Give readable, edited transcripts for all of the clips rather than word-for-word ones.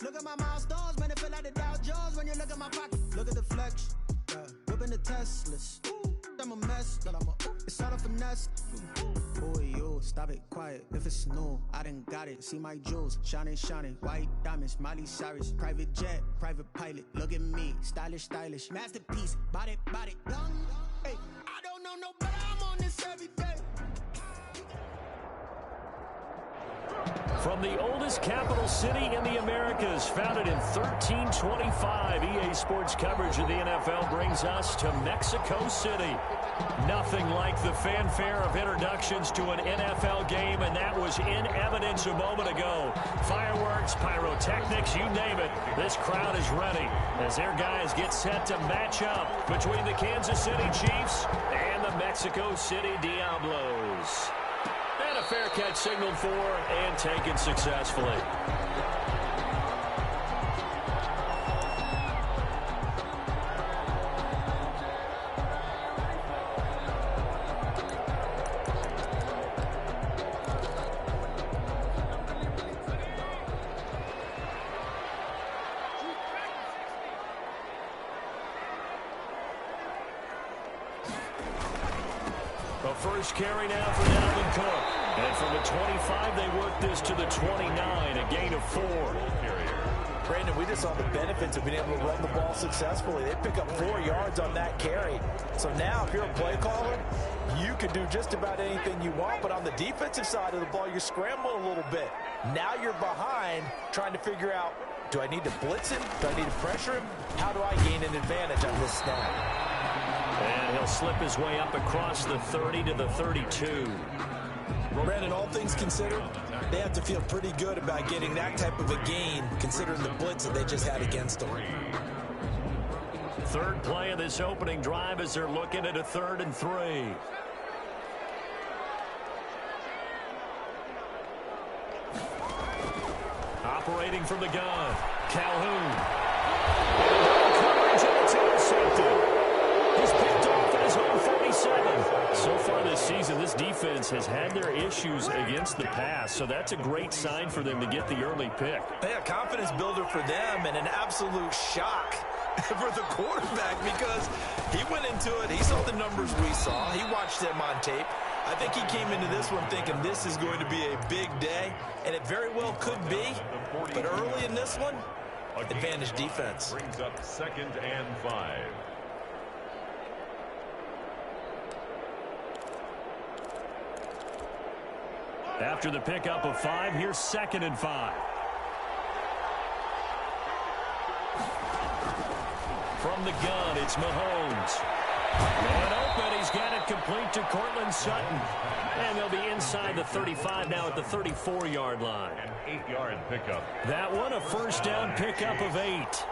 Look at my milestones, man, it feel like the Dow Jones when you look at my pocket. Look at the flex, whipping the Teslas. I'm a mess, but it's all a finesse. Boy, you stop it, quiet. If it's new, I done got it. See my jewels, shining, shining. White diamonds, Miley Cyrus. Private jet, private pilot. Look at me, stylish, stylish. Masterpiece, body, young. Hey, I don't know no better. I'm on this every day. From the oldest capital city in the Americas, founded in 1325, EA Sports coverage of the NFL brings us to Mexico City. Nothing like the fanfare of introductions to an NFL game, and that was in evidence a moment ago. Fireworks, pyrotechnics, you name it. This crowd is ready as their guys get set to match up between the Kansas City Chiefs and the Mexico City Diablos. And a fair catch signaled for and taken successfully. The first carry now for Dalvin Cook. And from the 25, they work this to the 29, a gain of 4. Brandon, we just saw the benefits of being able to run the ball successfully. They pick up 4 yards on that carry. So now, if you're a play caller, you can do just about anything you want. But on the defensive side of the ball, you scramble a little bit. Now you're behind trying to figure out, do I need to blitz him? Do I need to pressure him? How do I gain an advantage on this snap? And he'll slip his way up across the 30 to the 32. Brandon, all things considered, they have to feel pretty good about getting that type of a gain, considering the blitz that they just had against them. Third play of this opening drive as they're looking at a 3rd and 3. Operating from the gun, Calhoun. Coverage, and it's intercepted. He's picked off at his own 47. So far this season, this defense has had their issues against the pass, so that's a great sign for them to get the early pick. Yeah, confidence builder for them and an absolute shock for the quarterback because he went into it. He saw the numbers we saw. He watched them on tape. I think he came into this one thinking this is going to be a big day, and it very well could be. But early in this one, advantage defense. Brings up 2nd and 5. After the pickup of 5, here's 2nd and 5. From the gun, it's Mahomes. And open, he's got it complete to Cortland Sutton. And they'll be inside the 35 now at the 34-yard line. An 8-yard pickup. That one, a first down pickup of 8.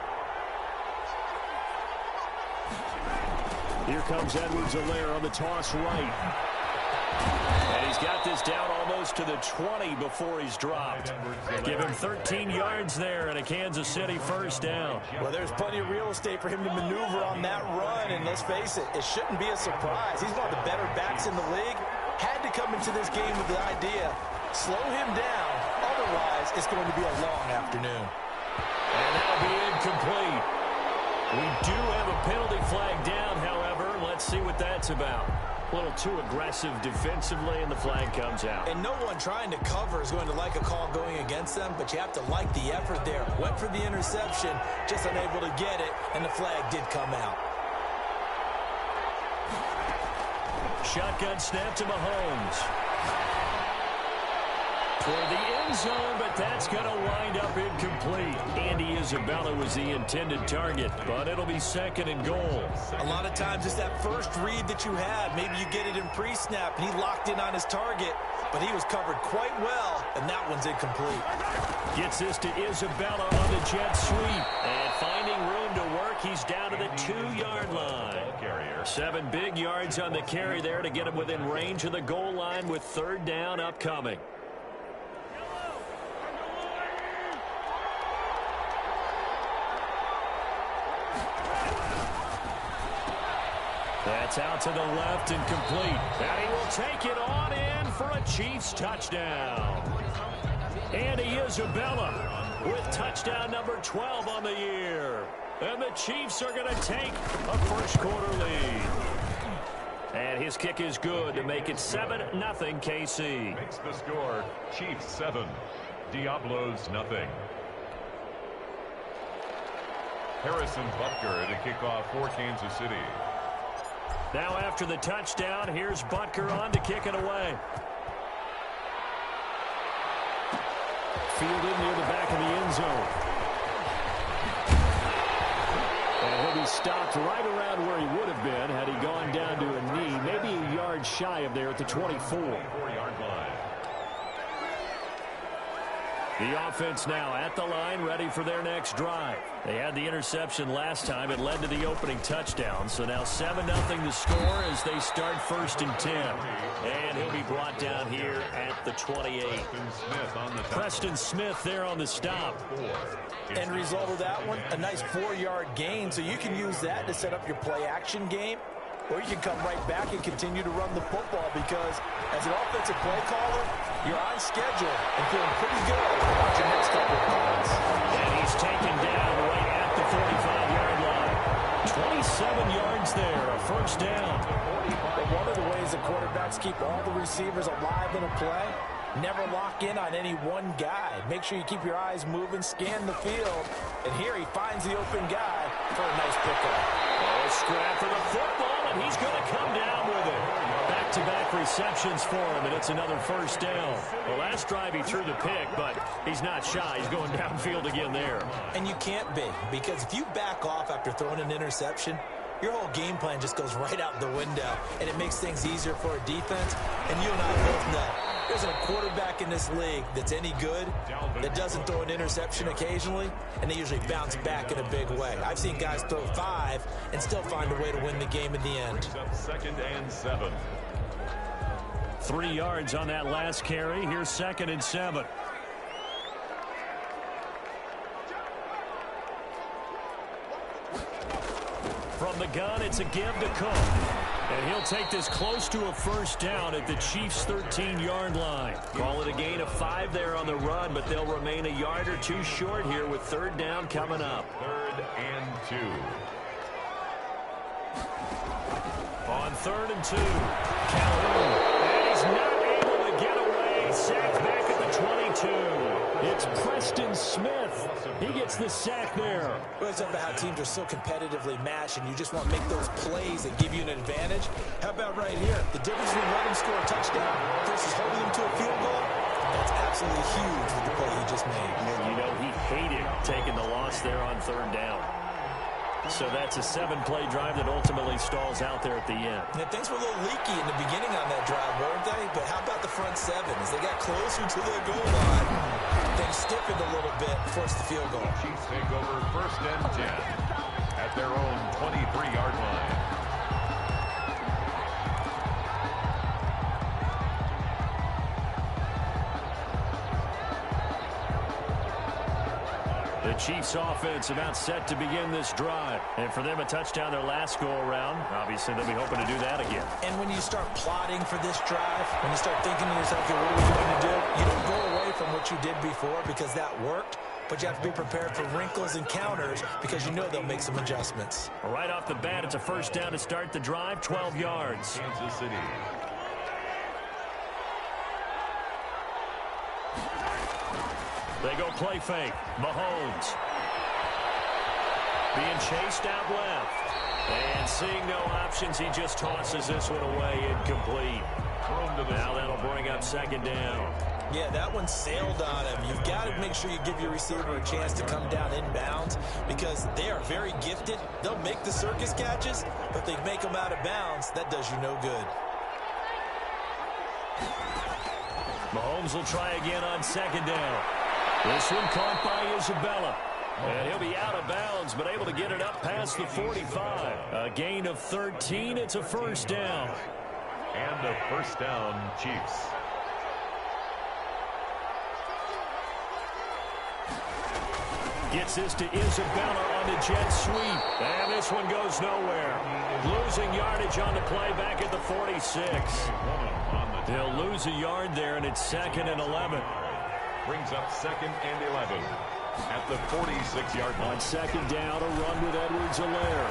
Here comes Edwards-Helaire on the toss right. And he's got this down almost to the 20 before he's dropped. Give him 13 yards there and a Kansas City first down. Well, there's plenty of real estate for him to maneuver on that run, and let's face it, it shouldn't be a surprise. He's one of the better backs in the league. Had to come into this game with the idea, slow him down, otherwise it's going to be a long afternoon. And that'll be incomplete. We do have a penalty flag down, however. Let's see what that's about. A little too aggressive defensively, and the flag comes out. And no one trying to cover is going to like a call going against them, but you have to like the effort there. Went for the interception, just unable to get it, and the flag did come out. Shotgun snap to Mahomes. Toward the end zone, but that's going to wind up incomplete. Andy Isabella was the intended target, but it'll be 2nd and goal. A lot of times it's that first read that you have. Maybe you get it in pre-snap, and he locked in on his target, but he was covered quite well, and that one's incomplete. Gets this to Isabella on the jet sweep, and finding room to work, he's down to the 2-yard line. 7 big yards on the carry there to get him within range of the goal line with 3rd down upcoming. That's out to the left and complete. And he will take it on in for a Chiefs touchdown. Andy Isabella with touchdown number 12 on the year. And the Chiefs are going to take a first-quarter lead. And his kick is good to make it 7-0 KC. Makes the score Chiefs 7, Diablos 0. Harrison Butker to kick off for Kansas City. Now after the touchdown, here's Butker on to kick it away. Fielded near the back of the end zone. And he'll be stopped right around where he would have been had he gone down to a knee, maybe a yard shy of there at the 24. 24-yard line. The offense now at the line, ready for their next drive. They had the interception last time. It led to the opening touchdown. So now 7-0 the score as they start 1st and 10. And he'll be brought down here at the 28. Preston Smith there on the stop. End result of that one, a nice 4-yard gain. So you can use that to set up your play-action game. Or you can come right back and continue to run the football because as an offensive play caller, you're on schedule and feeling pretty good about your next couple of calls. And he's taken down right at the 45-yard line. 27 yards there, a first down. But one of the ways the quarterbacks keep all the receivers alive in a play, never lock in on any one guy. Make sure you keep your eyes moving, scan the field, and here he finds the open guy for a nice pickup. Oh, scrap for the football, and he's going to come down with it. Back-to-back receptions for him, and it's another first down. The last drive he threw the pick, but he's not shy. He's going downfield again there. And you can't be, because if you back off after throwing an interception, your whole game plan just goes right out the window, and it makes things easier for a defense. And you and I both know, there isn't a quarterback in this league that's any good that doesn't throw an interception occasionally, and they usually bounce back in a big way. I've seen guys throw 5 and still find a way to win the game in the end. 2nd and 7. 3 yards on that last carry. Here's 2nd and 7. From the gun, it's a give to Cook. And he'll take this close to a first down at the Chiefs' 13-yard line. Call it a gain of 5 there on the run, but they'll remain a yard or two short here with 3rd down coming up. 3rd and 2. On 3rd and 2, Calhoun. And he's not able to get away. Sacked back at the 22. It's Preston Smith. He gets the sack there. Well, it's about how teams are so competitively matched, and you just want to make those plays that give you an advantage. How about right here? The difference between letting them score a touchdown versus holding them to a field goal, that's absolutely huge with the play he just made. And you know, he hated taking the loss there on 3rd down. So that's a 7-play drive that ultimately stalls out there at the end. Yeah, things were a little leaky in the beginning on that drive, weren't they? But how about the front 7? As they got closer to the goal line, things stiffened a little bit, forced the field goal. Chiefs take over 1st and 10 at their own 23-yard line. The Chiefs offense about set to begin this drive. And for them, a touchdown their last go-around. Obviously, they'll be hoping to do that again. And when you start plotting for this drive, when you start thinking to yourself, okay, what are we going to do? You don't go away from what you did before because that worked. But you have to be prepared for wrinkles and counters because you know they'll make some adjustments. Right off the bat, it's a first down to start the drive, 12 yards. Kansas City. They go play fake. Mahomes. Being chased out left. And seeing no options, he just tosses this one away, incomplete. Now that'll bring up 2nd down. Yeah, that one sailed on him. You've got to make sure you give your receiver a chance to come down inbounds because they are very gifted. They'll make the circus catches, but they make them out of bounds. That does you no good. Mahomes will try again on 2nd down. This one caught by Isabella. And he'll be out of bounds, but able to get it up past the 45. A gain of 13. It's a first down. And a first down, Chiefs. Gets this to Isabella on the jet sweep. And this one goes nowhere. Losing yardage on the play back at the 46. They'll lose a yard there, and it's 2nd and 11. brings up 2nd and 11 at the 46-yard line. On 2nd down, a run with Edwards-Helaire.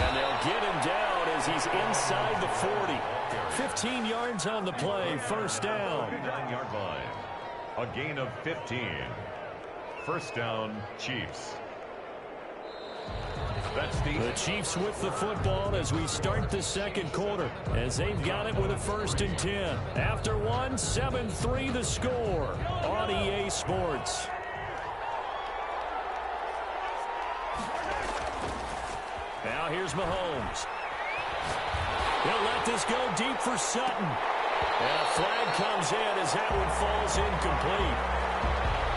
And they'll get him down as he's inside the 40. 15 yards on the play, first down. 49-yard line. A gain of 15. First down, Chiefs. The Chiefs with the football as we start the second quarter, as they've got it with a 1st and 10. After one, 7-3 the score on EA Sports. Now here's Mahomes. He'll let this go deep for Sutton. And a flag comes in as that one falls incomplete.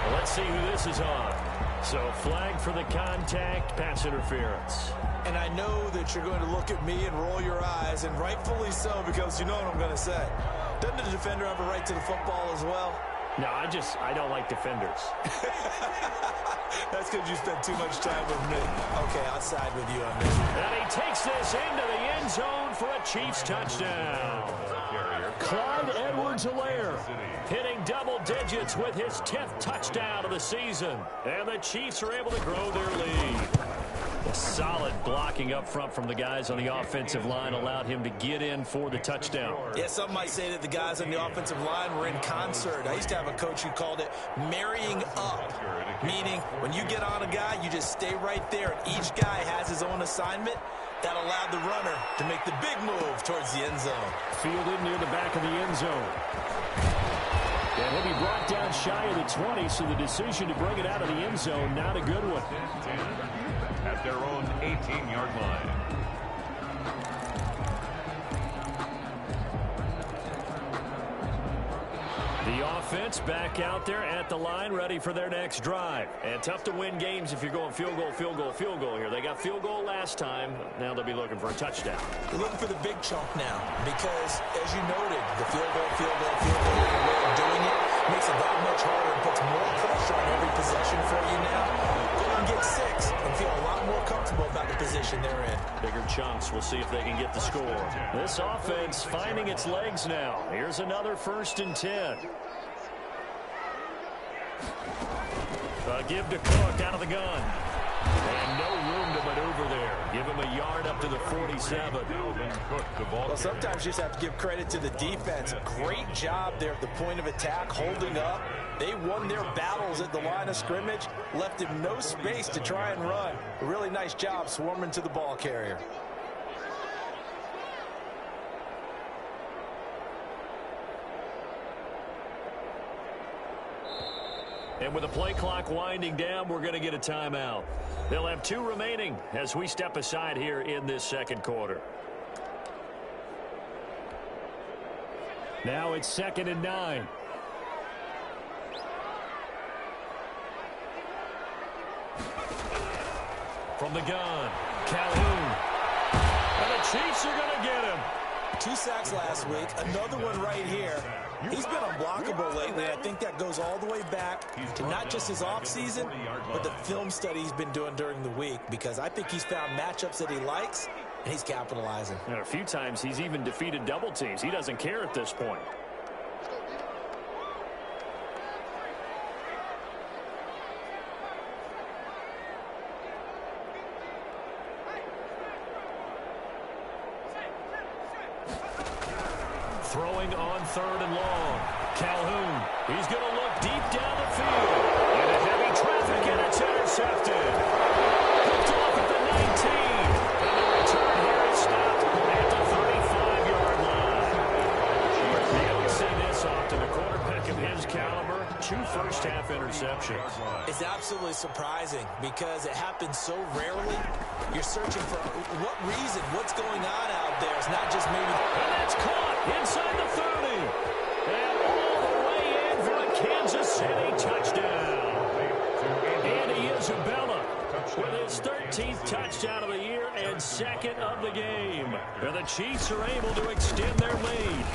Well, let's see who this is on. So flag for the contact, pass interference. And I know that you're going to look at me and roll your eyes, and rightfully so, because you know what I'm going to say. Doesn't the defender have a right to the football as well? No, I don't like defenders. That's because you spent too much time with me. Okay, I'll side with you on this. And he takes this into the end zone for a Chiefs touchdown. Clyde Edwards-Helaire hitting double digits with his 10th touchdown of the season. And the Chiefs are able to grow their lead. A solid blocking up front from the guys on the offensive line allowed him to get in for the touchdown. Yeah, some might say that the guys on the offensive line were in concert. I used to have a coach who called it marrying up, meaning when you get on a guy, you just stay right there. Each guy has his own assignment. That allowed the runner to make the big move towards the end zone. Fielded near the back of the end zone. And he'll be brought down shy of the 20, so the decision to bring it out of the end zone, not a good one. At their own 18-yard line. The offense back out there at the line, ready for their next drive. And tough to win games if you're going field goal, field goal, field goal here. They got field goal last time. Now they'll be looking for a touchdown. They're looking for the big chunk now because, as you noted, the field goal, way of doing it makes it that much harder and puts more pressure on every possession for you now. Go and get 6 and feel a lot more comfortable about the position they're in. Bigger chunks. We'll see if they can get the score. This offense finding its legs now. Here's another 1st and 10. Give to Cook out of the gun. And no room to maneuver there. Give him a yard up to the 47. Well, sometimes you just have to give credit to the defense. Great job there at the point of attack, holding up. They won their battles at the line of scrimmage, left him no space to try and run. A really nice job swarming to the ball carrier. And with the play clock winding down, we're going to get a timeout. They'll have 2 remaining as we step aside here in this second quarter. Now it's 2nd and 9. From the gun, Calhoun. And the Chiefs are going to get him. 2 sacks last week, another one right here. He's been unblockable lately. I think that goes all the way back to not just his offseason, but the film study he's been doing during the week, because I think he's found matchups that he likes, and he's capitalizing. And a few times he's even defeated double teams. He doesn't care at this point. Throwing on 3rd and long. Calhoun. He's going to look deep down the field. Into heavy traffic, and it's intercepted. Picked off at the 19. And the return here is stopped at the 35-yard line. You don't see this often. A quarterback of his caliber, 2 first-half interceptions. It's absolutely surprising because it happens so rarely. You're searching for what reason, what's going on out there. It's not just maybe... And that's caught inside the 30. And all the way in for a Kansas City touchdown. Andy Isabella with his 13th touchdown of the year and 2nd of the game. And the Chiefs are able to extend their lead.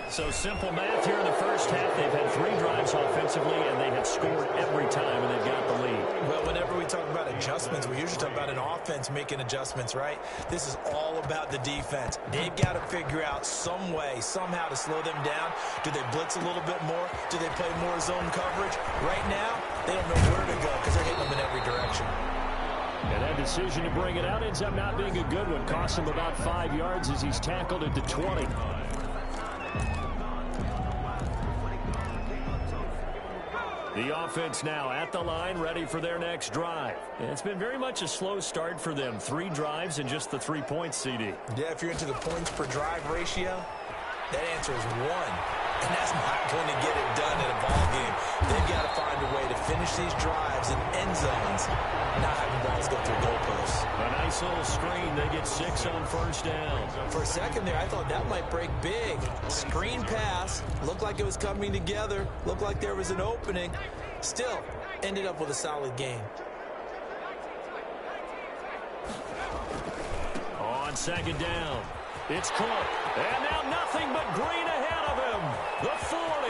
So simple math here in the first half. They've had 3 drives offensively, and they have scored every time, and they've got the lead. Well, whenever we talk about a adjustments. We usually talk about an offense making adjustments, right? This is all about the defense. They've got to figure out some way, somehow to slow them down. Do they blitz a little bit more? Do they play more zone coverage? Right now, they don't know where to go because they're hitting them in every direction. And that decision to bring it out ends up not being a good one. Costs him about 5 yards as he's tackled at the 20. The offense now at the line, ready for their next drive. And it's been very much a slow start for them. 3 drives and just the 3 points, CD. Yeah, if you're into the points per drive ratio, that answer is 1. And that's not going to get it done in a ball game. They've got to find a way to finish these drives in end zones, not having balls go through goalposts. A nice little screen. They get 6 on first down. For a second there, I thought that might break big. Screen pass. Looked like it was coming together. Looked like there was an opening. Still, ended up with a solid game. On second down, it's Cook. And now nothing but green ahead of him. The 40,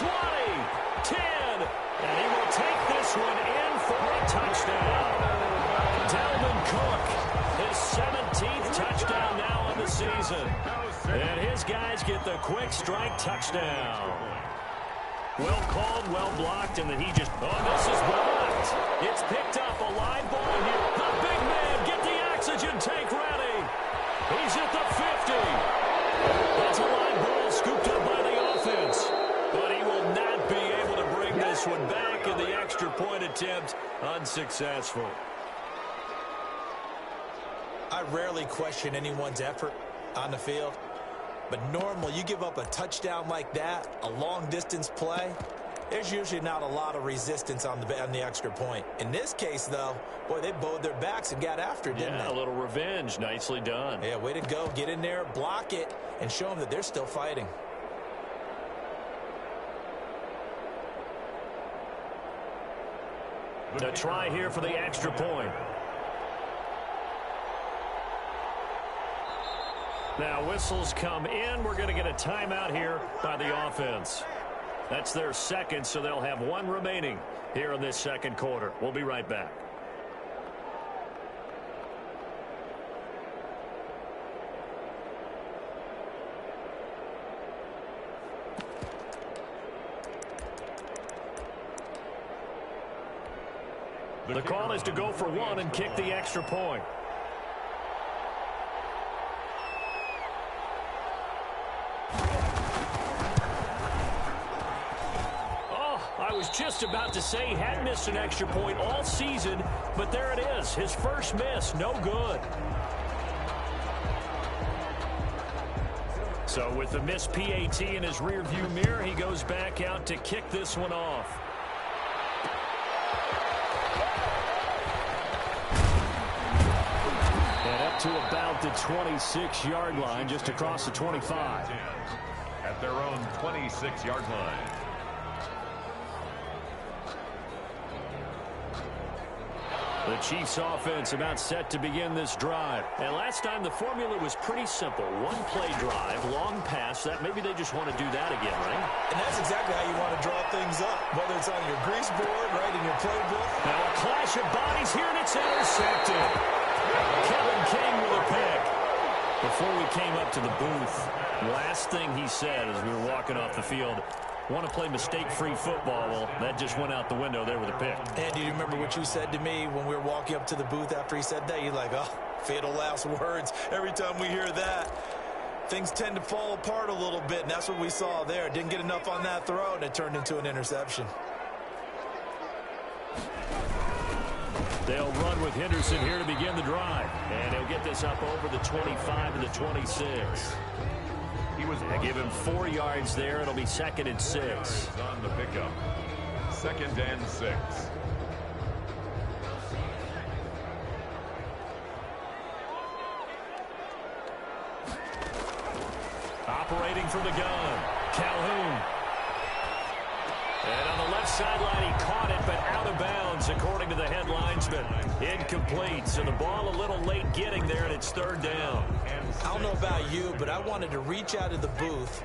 20, 10. And he will take this one in for a touchdown. Dalvin Cook, his 17th touchdown now in the season. And his guys get the quick strike touchdown. Well called, well blocked, and then he just, this is blocked. It's picked up, a live ball here. The big man, get the oxygen tank ready. He's at the 50. That's a live ball scooped up by the offense. But he will not be able to bring this one back, and the extra point attempt unsuccessful. I rarely question anyone's effort on the field. But normally, you give up a touchdown like that, a long-distance play, there's usually not a lot of resistance on the extra point. In this case, though, boy, they bowed their backs and got after it, didn't they? Yeah, a little revenge. Nicely done. Yeah, way to go. Get in there, block it, and show them that they're still fighting. The try here for the extra point. Now whistles come in. We're going to get a timeout here by the offense. That's their second, so they'll have 1 remaining here in this second quarter. We'll be right back. The call is to go for 1 and kick the extra point. I was just about to say he hadn't missed an extra point all season, but there it is. His first miss, no good. So with the missed PAT in his rearview mirror, he goes back out to kick this one off. And up to about the 26-yard line, just across the 25. At their own 26-yard line. The Chiefs offense about set to begin this drive. And last time the formula was pretty simple. 1-play drive, long pass. That maybe they just want to do that again, right? And that's exactly how you want to draw things up, whether it's on your grease board, right, in your playbook. Now a clash of bodies here, and it's intercepted. Kevin King with a pick. Before we came up to the booth, last thing he said as we were walking off the field, want to play mistake-free football. Well, that just went out the window there with a pick. And do you remember what you said to me when we were walking up to the booth after he said that? You're like, oh, fatal last words. Every time we hear that, things tend to fall apart a little bit, and that's what we saw there. Didn't get enough on that throw, and it turned into an interception. They'll run with Henderson here to begin the drive. And he'll get this up over the 25 to the 26. They give him 4 yards there. It'll be 2nd and 6. On the pickup. 2nd and 6. Operating from the gun, Calhoun. And on the left sideline, he caught it, but out of bounds, according to the head linesman. Incomplete, so the ball a little late getting there, and it's 3rd down. I don't know about you, but I wanted to reach out of the booth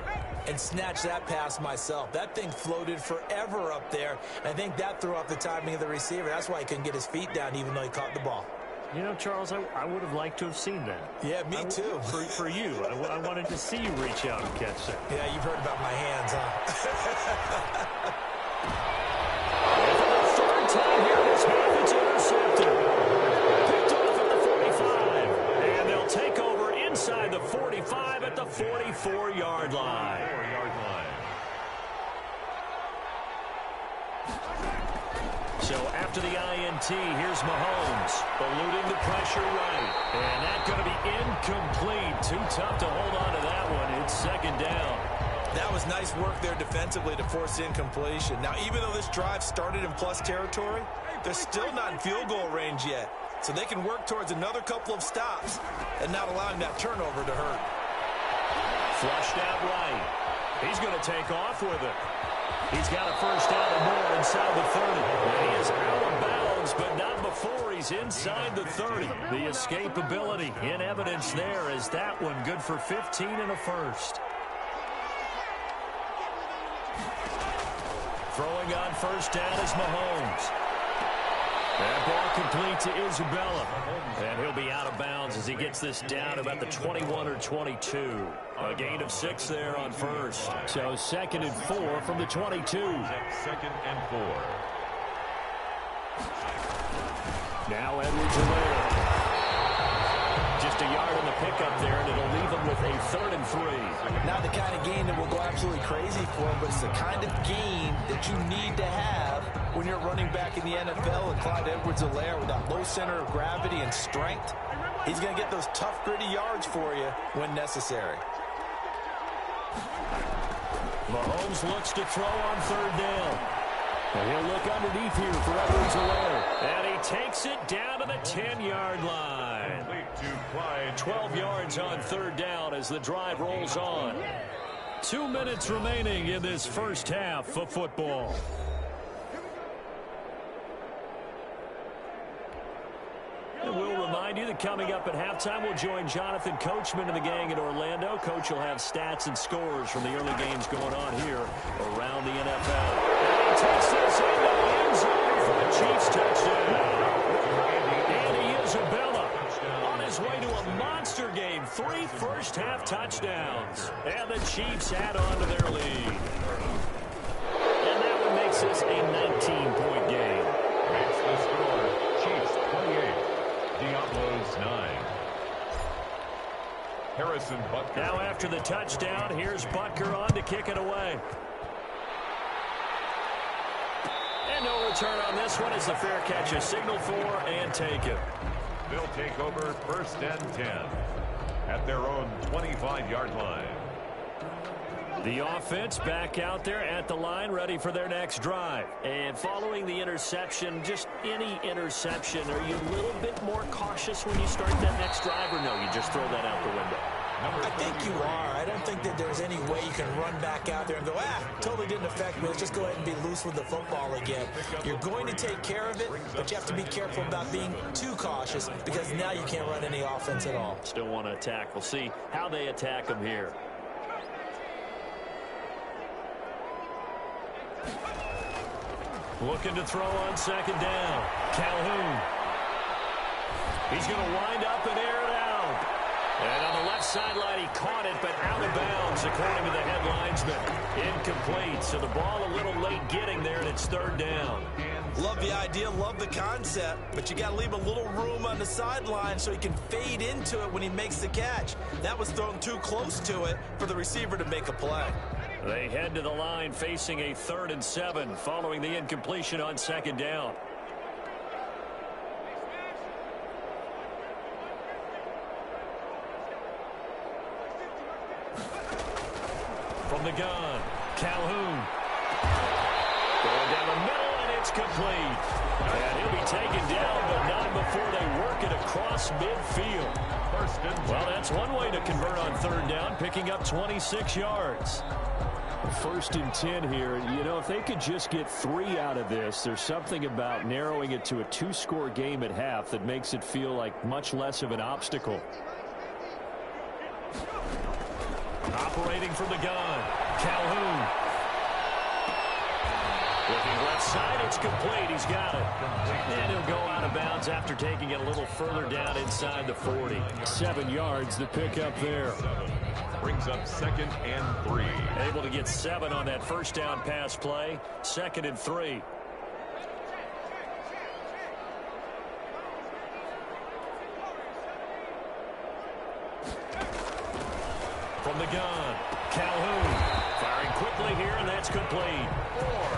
and snatch that pass myself. That thing floated forever up there. I think that threw off the timing of the receiver. That's why he couldn't get his feet down even though he caught the ball. You know, Charles, I would have liked to have seen that. Yeah, me too. For you. I wanted to see you reach out and catch that. Yeah, you've heard about my hands, huh? For the third time here this half, it's intercepted. Picked off at the 45. And they'll take over inside the 45 at the 44-yard line. So after the INT, here's Mahomes, eluding the pressure right. And that's going to be incomplete. Too tough to hold on to that one. It's second down. That was nice work there defensively to force incompletion. Now, even though this drive started in plus territory, they're still not in field goal range yet. So they can work towards another couple of stops and not allowing that turnover to hurt. Flushed out right. He's going to take off with it. He's got a first down and more inside the 30. He is out of bounds, but not before he's inside the 30. The escapability in evidence there is that one good for 15 and a first. Throwing on first down is Mahomes. That ball complete to Isabella. And he'll be out of bounds as he gets this down about the 21 or 22. A gain of 6 there on first. So 2nd and 4 from the 22. 2nd and 4. Now Edwards-Helaire. Just a yard on the pickup there, and it'll leave him with a 3rd and 3. Not the kind of gain that will go absolutely crazy for him, but it's the kind of gain that you need to have when you're running back in the NFL. And Clyde Edwards-Helaire with that low center of gravity and strength, he's going to get those tough, gritty yards for you when necessary. Mahomes looks to throw on 3rd down. And he'll look underneath here for Edwards-Helaire. And he takes it down to the 10-yard line. 12 yards on 3rd down as the drive rolls on. 2 minutes remaining in this first half of football. And we'll remind you that coming up at halftime, we'll join Jonathan Coachman and the gang in Orlando. Coach will have stats and scores from the early games going on here around the NFL. And he takes this into the end zone for the Chiefs touchdown. Andy Isabella on his way to a monster game. 3 first-half touchdowns. And the Chiefs add on to their lead. And that one makes this a 19-point game. Makes the score Chiefs 28. Diablos 9. Harrison Butker. Now after the touchdown, here's Butker on to kick it away. And no return on this one as the fair catch is signaled for and taken. They'll take over 1st and 10 at their own 25-yard line. The offense back out there at the line, ready for their next drive. And following the interception, just any interception, are you a little bit more cautious when you start that next drive, or no, you just throw that out the window? I think you are. I don't think that there's any way you can run back out there and go, totally didn't affect me. Let's just go ahead and be loose with the football again. You're going to take care of it, but you have to be careful about being too cautious because now you can't run any offense at all. Still want to attack. We'll see how they attack them here. Looking to throw on 2nd down. Calhoun. He's going to wind up and air it out. And on the left sideline, he caught it, but out of bounds, according to the head linesman. Incomplete, so the ball a little late getting there, and it's 3rd down. Love the idea, love the concept, but you got to leave a little room on the sideline so he can fade into it when he makes the catch. That was thrown too close to it for the receiver to make a play. They head to the line facing a 3rd and 7 following the incompletion on 2nd down. From the gun, Calhoun. Going down the middle, and it's complete. And he'll be taken down, but not before they work it across midfield. Well, that's one way to convert on 3rd down, picking up 26 yards. 1st and 10 here. You know, if they could just get 3 out of this, there's something about narrowing it to a 2-score game at half that makes it feel like much less of an obstacle. Operating from the gun, Calhoun. Looking left side, it's complete. He's got it. And he'll go out of bounds after taking it a little further down inside the 40. 7 yards to pick up there. Brings up 2nd and 3. Able to get 7 on that first down pass play. 2nd and 3. From the gun, Calhoun. Firing quickly here, and that's complete.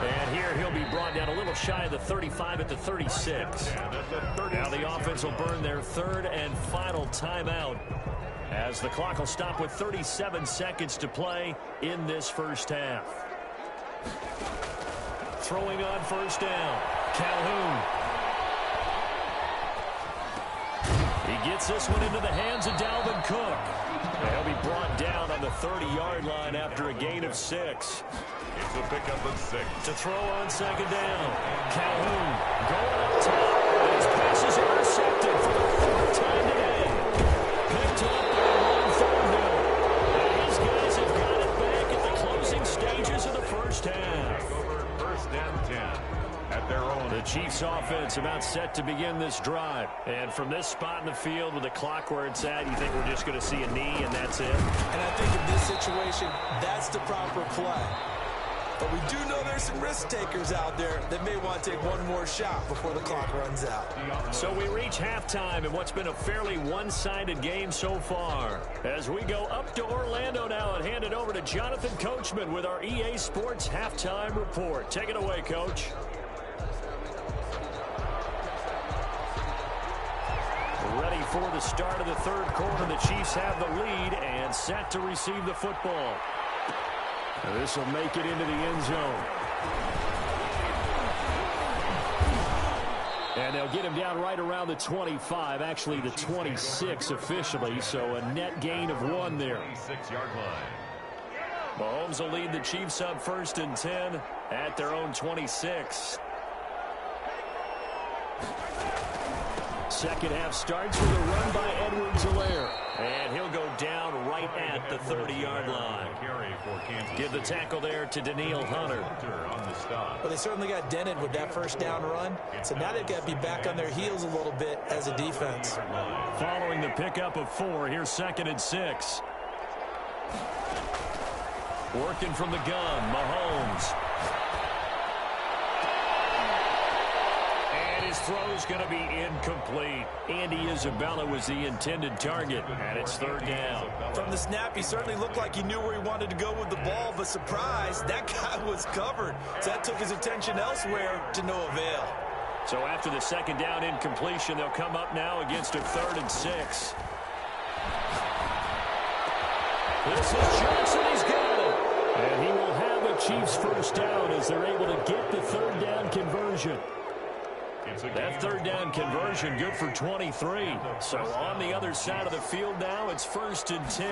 And here he'll be brought down a little shy of the 35 at the 36. Now the offense will burn their 3rd and final timeout, as the clock will stop with 37 seconds to play in this first half. Throwing on first down, Calhoun. He gets this one into the hands of Dalvin Cook. He'll be brought down on the 30-yard line after a gain of 6. It's a pickup of 6. To throw on second down, Calhoun going up top. And his pass is intercepted for the 4th time today. Picked up by Ron Thornhill. And these guys have got it back at the closing stages of the first half. Over 1st and 10 at their own. The Chiefs offense about set to begin this drive. And from this spot in the field with the clock where it's at, you think we're just going to see a knee and that's it? And I think in this situation, that's the proper play. But we do know there's some risk takers out there that may want to take one more shot before the clock runs out. So we reach halftime in what's been a fairly one-sided game so far. As we go up to Orlando now and hand it over to Jonathan Coachman with our EA Sports Halftime Report. Take it away, Coach. Ready for the start of the 3rd quarter. The Chiefs have the lead and set to receive the football. This will make it into the end zone. And they'll get him down right around the 25, actually the 26 officially, so a net gain of 1 there. 26-yard line. Mahomes will lead the Chiefs up 1st and 10 at their own 26. Second half starts with a run by Edwards-Helaire. And he'll go down right at the 30-yard line. Give the tackle there to Danielle Hunter. Well, they certainly got dented with that first down run. So now they've got to be back on their heels a little bit as a defense. Following the pickup of 4, here's 2nd and 6. Working from the gun, Mahomes. And his throw's going to be incomplete. Andy Isabella was the intended target, and it's 3rd down. From the snap, he certainly looked like he knew where he wanted to go with the ball, but surprise, that guy was covered. So that took his attention elsewhere to no avail. So after the 2nd down incompletion, they'll come up now against a 3rd and 6. This is Johnson. He's got it. And he will have the Chiefs' first down as they're able to get the 3rd down conversion. That 3rd down conversion good for 23. So on the other side of the field now, it's 1st and 10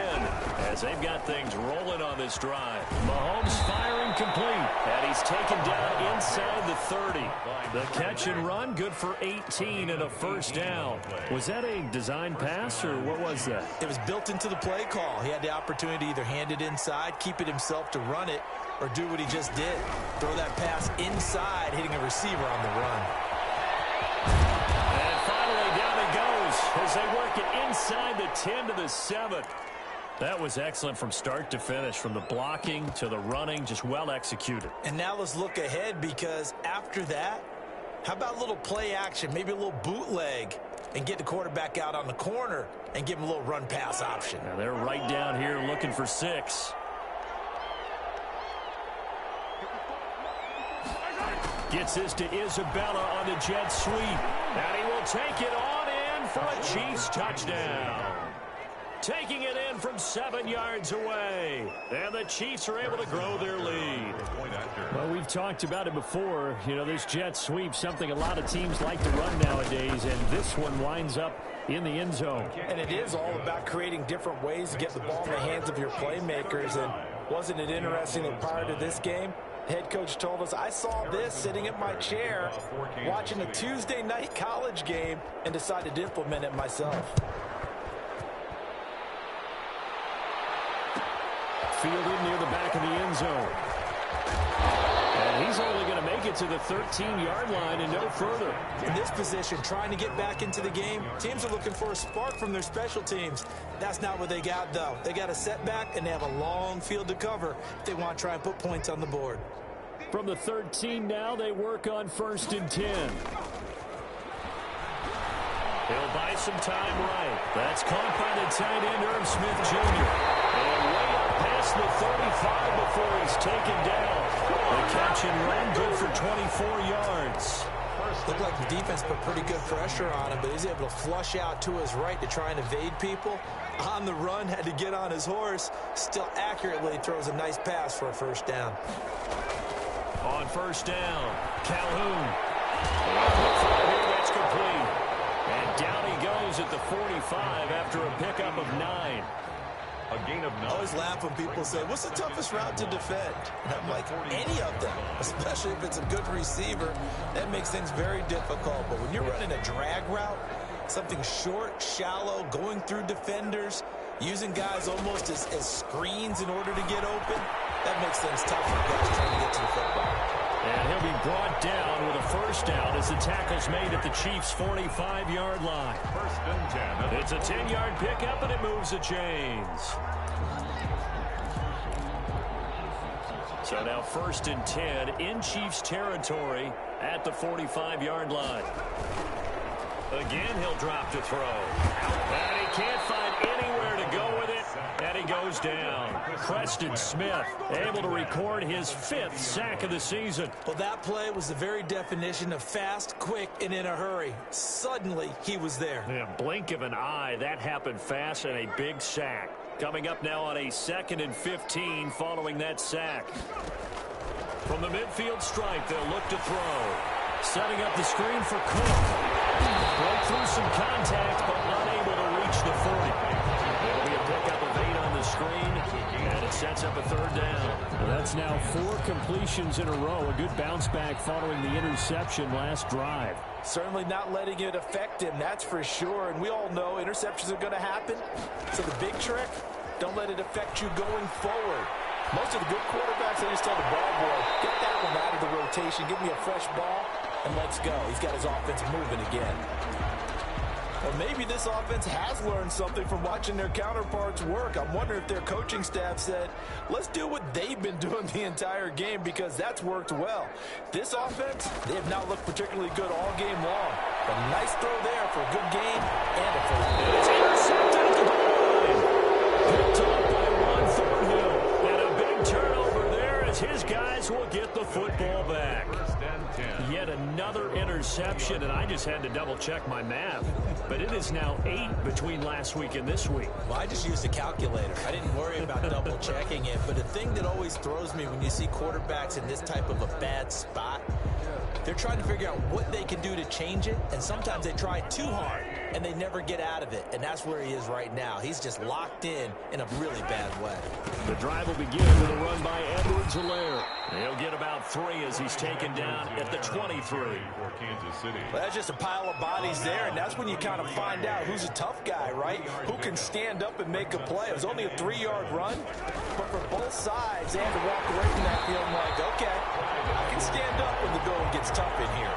as they've got things rolling on this drive. Mahomes firing complete, and he's taken down inside the 30. The catch and run good for 18 and a 1st down. Was that a design pass, or what was that? It was built into the play call. He had the opportunity to either hand it inside, keep it himself to run it, or do what he just did. Throw that pass inside, hitting a receiver on the run. And finally, down it goes as they work it inside the 10 to the 7. That was excellent from start to finish, from the blocking to the running, just well executed. And now let's look ahead, because after that, how about a little play action, maybe a little bootleg, and get the quarterback out on the corner and give him a little run-pass option. Now they're right down here looking for 6. Gets this to Isabella on the jet sweep. And he will take it on in for a Chiefs touchdown. Taking it in from 7 yards away. And the Chiefs are able to grow their lead. Well, we've talked about it before. You know, this jet sweep, something a lot of teams like to run nowadays. And this one winds up in the end zone. And it is all about creating different ways to get the ball in the hands of your playmakers. And wasn't it interesting that prior to this game, head coach told us, I saw this sitting in my chair watching a Tuesday night college game and decided to implement it myself. fielded near the back of the end zone. And he's only going to make it to the 13-yard line and no further. In this position, trying to get back into the game, teams are looking for a spark from their special teams. That's not what they got, though. They got a setback, and they have a long field to cover if they want to try and put points on the board. From the 13 now, they work on 1st and 10. He'll buy some time right. That's caught by the tight end, Irv Smith Jr. And way up past the 35 before he's taken down. The catch and run good for 24 yards. Looked like the defense put pretty good pressure on him, but he's able to flush out to his right to try and evade people. On the run, had to get on his horse. Still accurately throws a nice pass for a 1st down. On 1st down, Calhoun. That's complete. And down he goes at the 45 after a pickup of 9. A gain of 9. I always laugh when people say, what's the toughest route to defend? And I'm like, any of them, especially if it's a good receiver. That makes things very difficult. But when you're running a drag route, something short, shallow, going through defenders, using guys almost as screens in order to get open, that makes things tough for guys trying to get to the football. And he'll be brought down with a 1st down as the tackle's made at the Chiefs' 45-yard line. 1st and 10. It's a 10-yard pickup, and it moves the chains. So now 1st and 10 in Chiefs territory at the 45-yard line. Again, he'll drop to throw. And he can't find anywhere to go with it. And he goes down. Preston Smith able to record his 5th sack of the season. Well, that play was the very definition of fast, quick, and in a hurry. Suddenly, he was there. In a blink of an eye, that happened fast, and a big sack. Coming up now on a 2nd and 15 following that sack. From the midfield stripe, they'll look to throw. Setting up the screen for Cook. Broke through some contact, but unable to reach the 40. It'll be a pickup of 8 on the screen, and it sets up a 3rd down. Well, that's now 4 completions in a row. A good bounce back following the interception last drive. Certainly not letting it affect him, that's for sure. And we all know interceptions are going to happen. So the big trick, don't let it affect you going forward. Most of the good quarterbacks, they just tell the ball boy, get that one out of the rotation, give me a fresh ball, and let's go. He's got his offense moving again. Or maybe this offense has learned something from watching their counterparts work. I'm wondering if their coaching staff said, let's do what they've been doing the entire game because that's worked well. This offense, they have not looked particularly good all game long. But a nice throw there for a good game and a 1st down. It's intercepted at the goal line. Picked up by Ron Thornhill. And a big turnover there as his guys will get the football back. 1st and 10. Yet another interception, and I just had to double-check my math. But it is now 8 between last week and this week. Well, I just used a calculator. I didn't worry about double-checking it. But the thing that always throws me when you see quarterbacks in this type of a bad spot, they're trying to figure out what they can do to change it, and sometimes they try too hard, and they never get out of it. And that's where he is right now. He's just locked in a really bad way. The drive will begin with a run by Edwards-Helaire. He'll get about 3 as he's taken down at the 23. For Kansas City. Well, that's just a pile of bodies there, and that's when you kind of find out who's a tough guy, right? Who can stand up and make a play. It was only a 3-yard run, but for both sides, they had to walk away from that feeling like, okay, I can stand up when the going gets tough in here.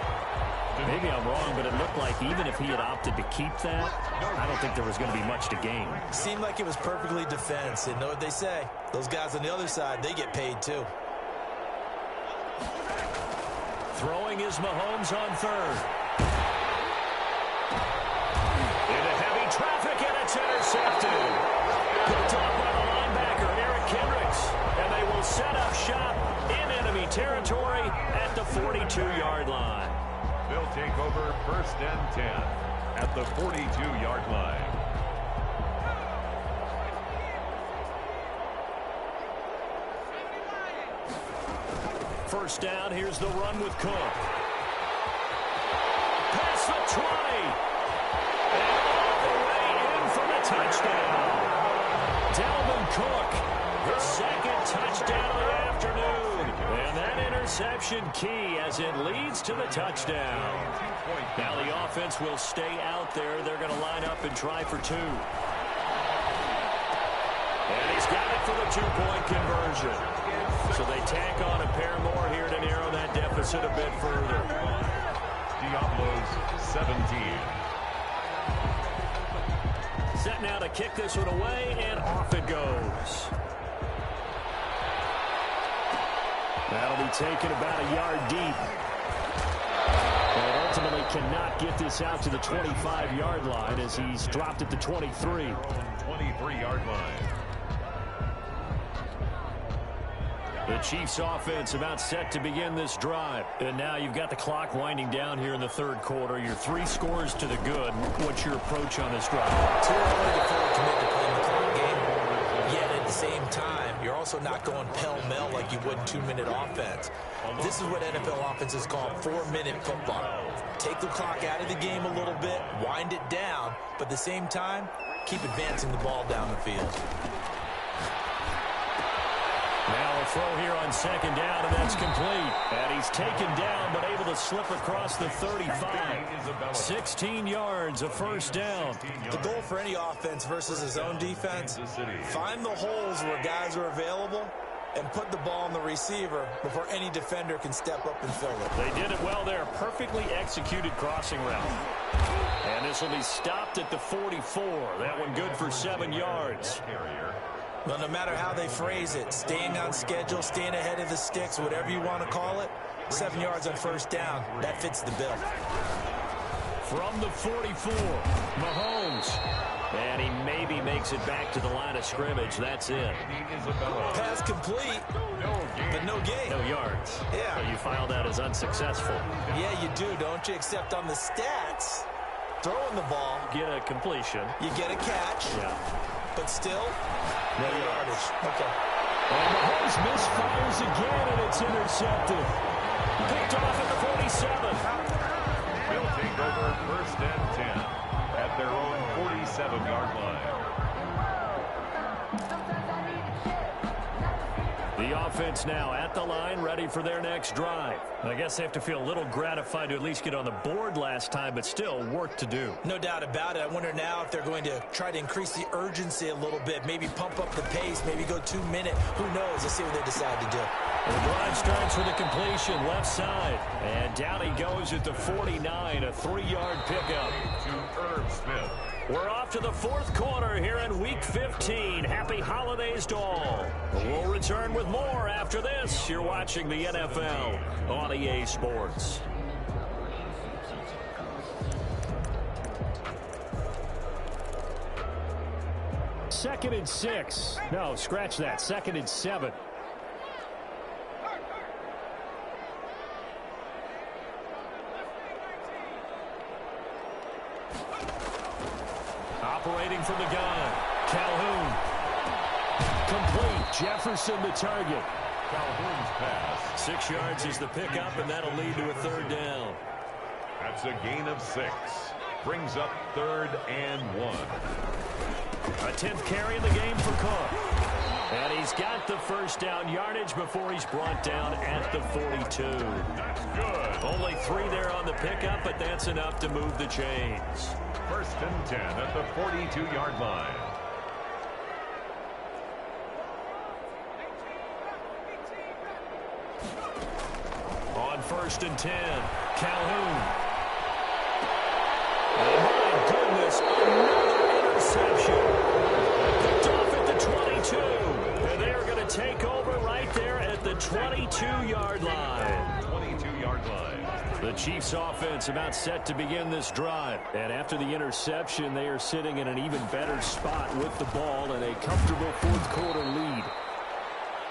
Maybe I'm wrong, but it looked like even if he had opted to keep that, I don't think there was going to be much to gain. Seemed like it was perfectly defense, and know what they say. Those guys on the other side, they get paid too. Throwing is Mahomes on 3rd. Into heavy traffic, and it's intercepted. Picked up by the linebacker, Eric Kendricks. And they will set up shop in enemy territory at the 42-yard line. They'll take over 1st and 10 at the 42-yard line. First down, here's the run with Cook. Past the 20. And all the way in for the touchdown. Dalvin Cook, the 2nd touchdown of the afternoon. And that interception key as it leads to the touchdown. Now the offense will stay out there. They're going to line up and try for 2. And he's got it for the two-point conversion. So they tack on a pair more here to narrow that deficit a bit further. Diablos 17. Set now to kick this one away, and off it goes. That'll be taken about a yard deep. And ultimately cannot get this out to the 25-yard line as he's dropped at the 23. 23-yard line. The Chiefs offense about set to begin this drive. And now you've got the clock winding down here in the third quarter. Your 3 scores to the good. What's your approach on this drive? Too early to fully commit to playing the clock game. Yet at the same time, you're also not going pell-mell like you would in 2-minute offense. This is what NFL offenses call 4-minute football. Take the clock out of the game a little bit, wind it down, but at the same time, keep advancing the ball down the field. Now a throw here on second down, and that's complete. And he's taken down, but able to slip across the 35. 16 yards, a first down. The goal for any offense versus his own defense, find the holes where guys are available and put the ball on the receiver before any defender can step up and fill it. They did it well there. Perfectly executed crossing route. And this will be stopped at the 44. That one good for 7 yards. Well, no matter how they phrase it, staying on schedule, staying ahead of the sticks, whatever you want to call it, 7 yards on first down, that fits the bill. From the 44, Mahomes. And he maybe makes it back to the line of scrimmage. That's it. Pass complete, but no gain. No yards. Yeah. So you file that as unsuccessful. Yeah, you do, don't you? Except on the stats, throwing the ball. Get a completion. You get a catch. Yeah. But still, no yardage. Okay. And Mahomes misfires again, and it's intercepted. Picked off at the 47. They'll take over first and 10 at their own 47-yard line. The offense now at the line, ready for their next drive. I guess they have to feel a little gratified to at least get on the board last time, but still work to do. No doubt about it. I wonder now if they're going to try to increase the urgency a little bit, maybe pump up the pace, maybe go 2-minute. Who knows? Let's see what they decide to do. The drive starts with a completion left side. And down he goes at the 49, a 3-yard pickup. To Irv Smith. We're off to the fourth quarter here in Week 15. Happy holidays to all. We'll return with more after this. You're watching the NFL on EA Sports. Second and 6. No, scratch that. Second and 7. Operating from the gun, Calhoun. Complete. Jefferson the target. Calhoun's pass. 6 yards is the pickup, and that'll lead to a third down. That's a gain of 6. Brings up 3rd and 1. A 10th carry in the game for Cook. And he's got the first down yardage before he's brought down at the 42. That's good. Only 3 there on the pickup, but that's enough to move the chains. First and 10 at the 42-yard line. On first and 10, Calhoun. Oh, my goodness, another interception. Picked off at the 22. And they are going to take over right there at the 22-yard line. 22-yard line. The Chiefs offense about set to begin this drive. And after the interception, they are sitting in an even better spot with the ball and a comfortable fourth quarter lead.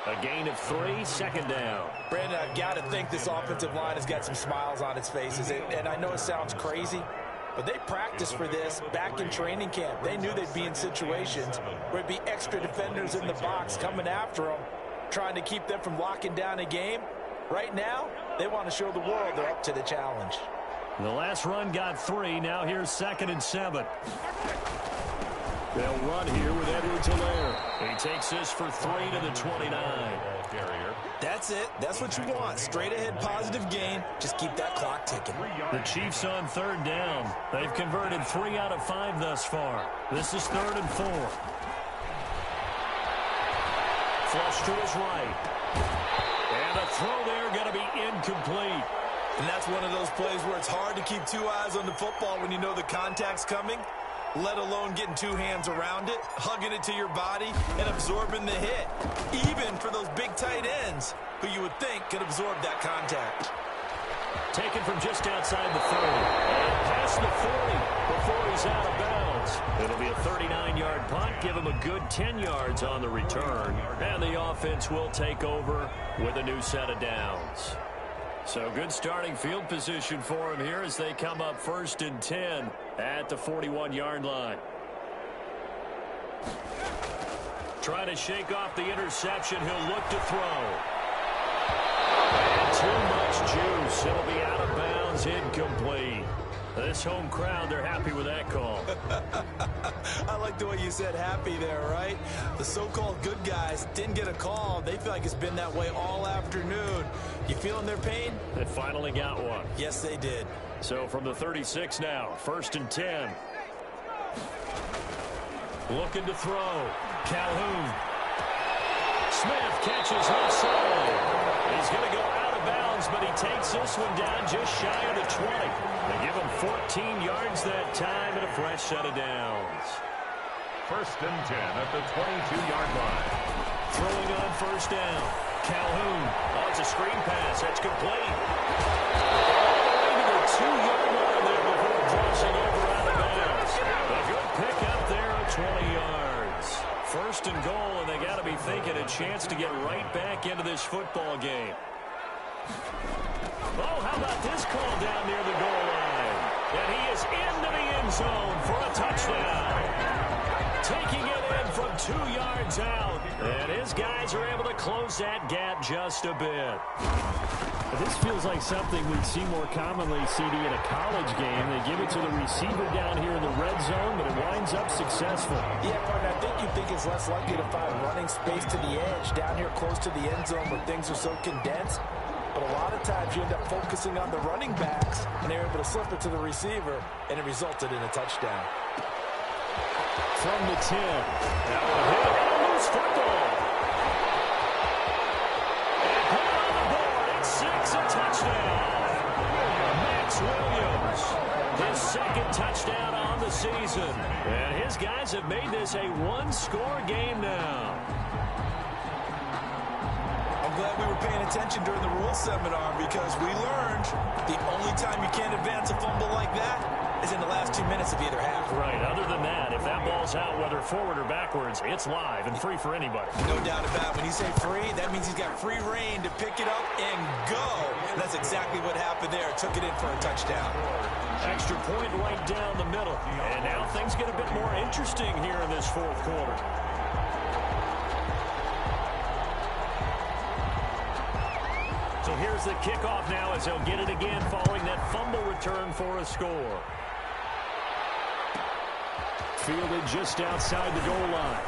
A gain of 3, second down. Brandon, I've got to think this offensive line has got some smiles on its faces. And I know it sounds crazy, but they practiced for this back in training camp. They knew they'd be in situations where it'd be extra defenders in the box coming after them, trying to keep them from locking down a game. Right now, they want to show the world they're up to the challenge. The last run got 3. Now here's 2nd and 7. They'll run here with Edwards-Helaire. He takes this for 3 to the 29. That's it. That's what you want. Straight ahead positive gain. Just keep that clock ticking. The Chiefs on 3rd down. They've converted 3 out of 5 thus far. This is 3rd and 4. flush to his right. And a throw there going to be incomplete. And that's one of those plays where it's hard to keep two eyes on the football when you know the contact's coming, let alone getting two hands around it, hugging it to your body, and absorbing the hit, even for those big tight ends who you would think could absorb that contact. Taken from just outside the 30. And past the 40 before he's out of bounds. It'll be a 39-yard punt. Give him a good 10 yards on the return. And the offense will take over with a new set of downs. So good starting field position for him here as they come up 1st and 10 at the 41-yard line. Trying to shake off the interception. He'll look to throw. And too much juice. It'll be out of bounds, incomplete. This home crowd, they're happy with that call. I like the way you said happy there, right? The so-called good guys didn't get a call. They feel like it's been that way all afternoon. You feeling their pain? They finally got one. Yes, they did. So from the 36 now, 1st and 10. Looking to throw. Calhoun. Smith catches left side. He's going to go out of bounds, but he takes this one down just shy of the 20. They give him 14 yards that time and a fresh set of downs. 1st and 10 at the 22-yard line. Throwing on 1st down. Calhoun. Oh, it's a screen pass. That's complete. All the way to the 2-yard line there before crossing over out of bounds. A good pick up there at 20 yards. 1st and goal, and they got to be thinking a chance to get right back into this football game. Oh, how about this call down near the goal line? And he is into the end zone for a touchdown. Taking it in from 2 yards out. And his guys are able to close that gap just a bit. This feels like something we'd see more commonly, CD, in a college game. They give it to the receiver down here in the red zone, but it winds up successful. Yeah, partner, I think you think it's less likely to find running space to the edge down here close to the end zone where things are so condensed. But a lot of times you end up focusing on the running backs, and they're able to slip it to the receiver, and it resulted in a touchdown. From the 10. Now a hit and a loose football. And put it on the board. It's 6, a touchdown. Max Williams, his 2nd touchdown on the season. And his guys have made this a one-score game now. I'm glad we were paying attention during the rules seminar because we learned the only time you can't advance a fumble like that is in the last 2 minutes of either half. Right. Other than that, if that ball's out, whether forward or backwards, it's live and free for anybody. No doubt about it. When you say free, that means he's got free reign to pick it up and go. And that's exactly what happened there. Took it in for a touchdown. Extra point right down the middle. And now things get a bit more interesting here in this 4th quarter. So here's the kickoff now as he'll get it again following that fumble return for a score. Fielded just outside the goal line.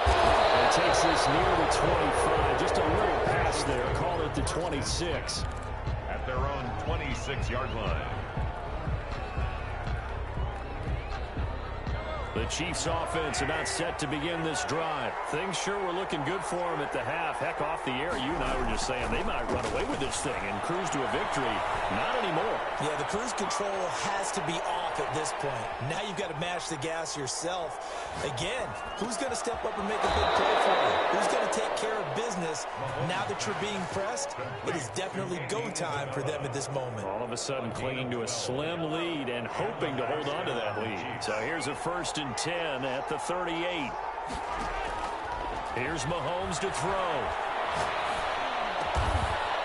And takes this near the 25. Just a little pass there. Call it the 26. At their own 26-yard line. The Chiefs offense about set to begin this drive. Things sure were looking good for them at the half. Heck, off the air, you and I were just saying they might run away with this thing and cruise to a victory. Not anymore. Yeah, the cruise control has to be off at this point. Now you've got to mash the gas yourself. Again, who's going to step up and make a big play for you? Who's going to take care of business now that you're being pressed? It is definitely go time for them at this moment. All of a sudden clinging to a slim lead and hoping to hold on to that lead. So here's a 1st and 10 at the 38. Here's Mahomes to throw.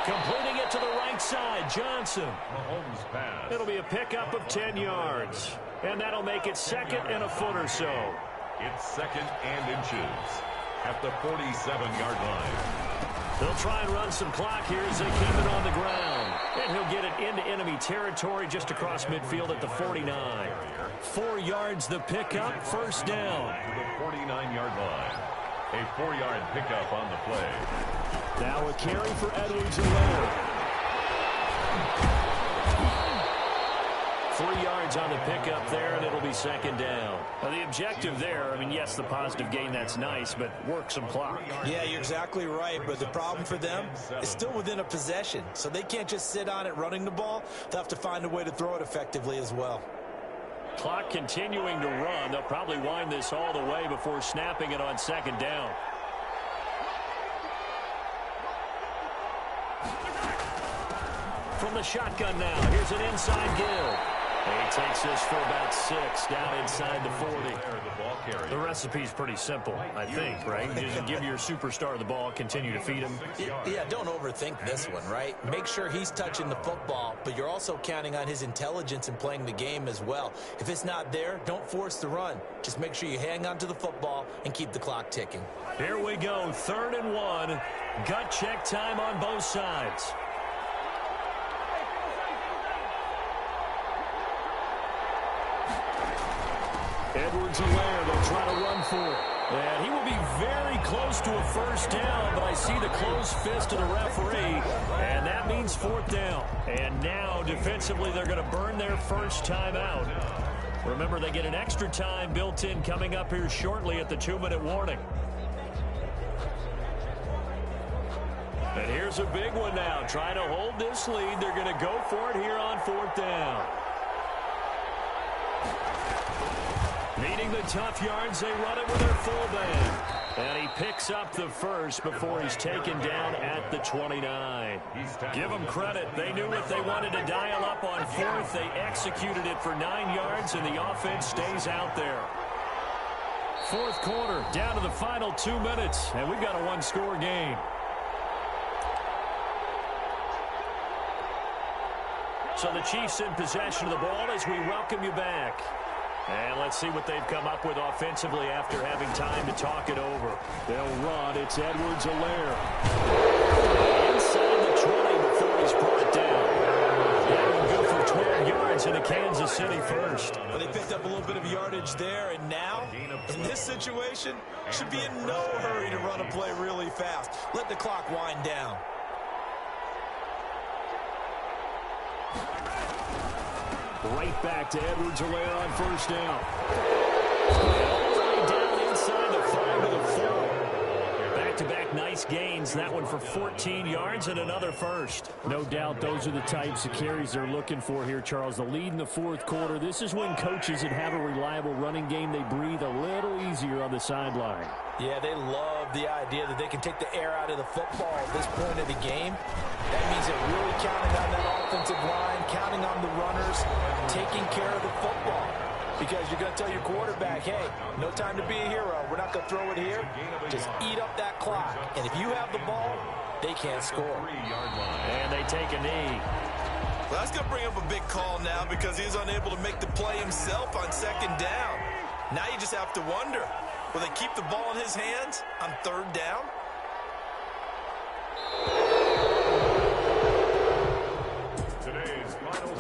Completing it to the right side, Johnson. Mahomes pass. It'll be a pickup of 10 yards. And that'll make it 2nd and a foot or so. It's 2nd and inches at the 47-yard line. They'll try and run some clock here as they keep it on the ground. And he'll get it into enemy territory just across midfield at the 49. 4 yards the pickup, 1st down. To the 49-yard line. A 4-yard pickup on the play. Now a carry for Edwards and Leonard. 3 yards on the pickup there, and it'll be second down. Now, the objective there, I mean, yes, the positive gain, that's nice, but work some clock. Yeah, you're exactly right, but the problem for them is still within a possession, so they can't just sit on it running the ball. They'll have to find a way to throw it effectively as well. Clock continuing to run. They'll probably wind this all the way before snapping it on second down. From the shotgun now, here's an inside give. He takes this for about 6 down inside the 40. The recipe's pretty simple, I think, right? Just give your superstar the ball, continue to feed him. Yeah, don't overthink this one, right? Make sure he's touching the football, but you're also counting on his intelligence in playing the game as well. If it's not there, don't force the run. Just make sure you hang on to the football and keep the clock ticking. Here we go, 3rd and 1. Gut check time on both sides. Edwards-Helaire, they'll try to run for it. And he will be very close to a first down, but I see the closed fist of the referee, and that means 4th down. And now, defensively, they're going to burn their first time out. Remember, they get an extra time built in coming up here shortly at the 2-minute warning. And here's a big one now. Trying to hold this lead. They're going to go for it here on 4th down. Needing the tough yards, they run it with their full band. And he picks up the first before he's taken down at the 29. Give them credit. They knew if they wanted to dial up on 4th, they executed it for 9 yards, and the offense stays out there. 4th quarter, down to the final 2 minutes, and we've got a 1-score game. So the Chiefs in possession of the ball as we welcome you back. And let's see what they've come up with offensively after having time to talk it over. They'll run. It's Edwards-Helaire. Inside the 20 before he's brought down. That will go for 12 yards into Kansas City first. Well, they picked up a little bit of yardage there, and now, in this situation, should be in no hurry to run a play really fast. Let the clock wind down. Right back to Edwards-Helaire on first down. All the way down inside the 5 to the 4. Back-to-back nice gains. That one for 14 yards and another first. No doubt those are the types of carries they're looking for here, Charles. The lead in the 4th quarter. This is when coaches that have a reliable running game, they breathe a little easier on the sideline. Yeah, they love the idea that they can take the air out of the football at this point of the game. That means they're really counting on that offensive line, counting on the runners, taking care of the football. Because you're going to tell your quarterback, hey, no time to be a hero. We're not going to throw it here. Just eat up that clock. And if you have the ball, they can't score. And they take a knee. Well, that's going to bring up a big call now because he's unable to make the play himself on 2nd down. Now you just have to wonder, will they keep the ball in his hands on 3rd down?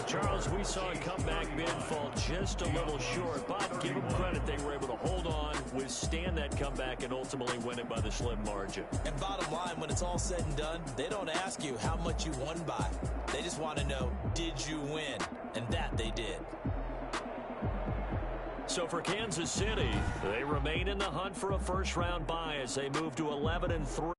Charles, we saw a comeback bid fall just a little short, but give them credit. They were able to hold on, withstand that comeback, and ultimately win it by the slim margin. And bottom line, when it's all said and done, they don't ask you how much you won by. They just want to know, did you win? And that they did. So for Kansas City, they remain in the hunt for a first-round bye as they move to 11-3.